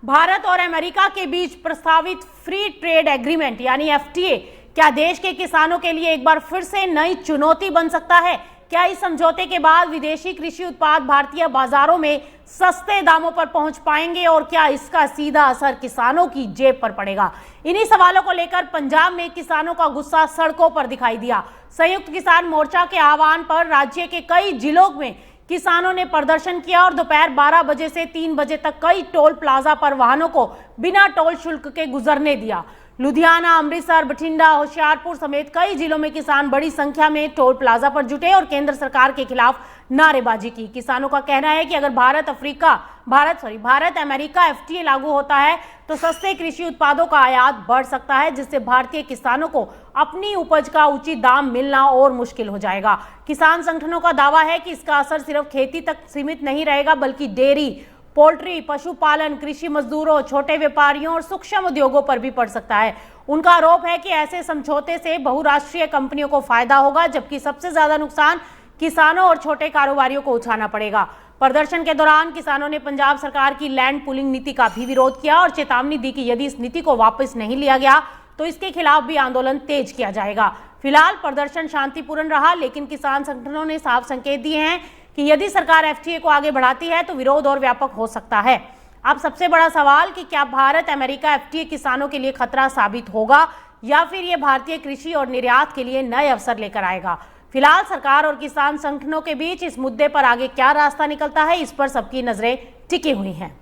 भारत और अमेरिका के बीच प्रस्तावित फ्री ट्रेड एग्रीमेंट यानी एफटीए क्या देश के किसानों के लिए एक बार फिर से नई चुनौती बन सकता है? क्या इस समझौते के बाद विदेशी कृषि उत्पाद भारतीय बाजारों में सस्ते दामों पर पहुंच पाएंगे और क्या इसका सीधा असर किसानों की जेब पर पड़ेगा? इन्हीं सवालों को लेकर पंजाब में किसानों का गुस्सा सड़कों पर दिखाई दिया। संयुक्त किसान मोर्चा के आह्वान पर राज्य के कई जिलों में किसानों ने प्रदर्शन किया और दोपहर 12 बजे से 3 बजे तक कई टोल प्लाजा पर वाहनों को बिना टोल शुल्क के गुजरने दिया। लुधियाना, अमृतसर, बठिंडा, होशियारपुर समेत कई जिलों में किसान बड़ी संख्या में टोल प्लाजा पर जुटे और केंद्र सरकार के खिलाफ नारेबाजी की। किसानों का कहना है कि अगर भारत अमेरिका एफटीए लागू होता है तो सस्ते कृषि उत्पादों का आयात बढ़ सकता है, जिससे भारतीय किसानों को अपनी उपज का उचित दाम मिलना और मुश्किल हो जाएगा। किसान संगठनों का दावा है कि इसका असर सिर्फ खेती तक सीमित नहीं रहेगा, बल्कि डेयरी, पोल्ट्री, पशुपालन, कृषि मजदूरों, छोटे व्यापारियों और सूक्ष्म उद्योगों पर भी पड़ सकता है। उनका आरोप है कि ऐसे समझौते से बहुराष्ट्रीय कंपनियों को फायदा होगा, जबकि सबसे ज्यादा नुकसान किसानों और छोटे कारोबारियों को उठाना पड़ेगा। प्रदर्शन के दौरान किसानों ने पंजाब सरकार की लैंड पूलिंग नीति का भी विरोध किया और चेतावनी दी कि यदि इस नीति को वापस नहीं लिया गया तो इसके खिलाफ भी आंदोलन तेज किया जाएगा। फिलहाल प्रदर्शन शांतिपूर्ण रहा, लेकिन किसान संगठनों ने साफ संकेत दिए हैं कि यदि सरकार एफटीए को आगे बढ़ाती है तो विरोध और व्यापक हो सकता है। अब सबसे बड़ा सवाल कि क्या भारत अमेरिका एफटीए किसानों के लिए खतरा साबित होगा या फिर ये भारतीय कृषि और निर्यात के लिए नए अवसर लेकर आएगा? फिलहाल सरकार और किसान संगठनों के बीच इस मुद्दे पर आगे क्या रास्ता निकलता है, इस पर सबकी नजरें टिकी हुई हैं।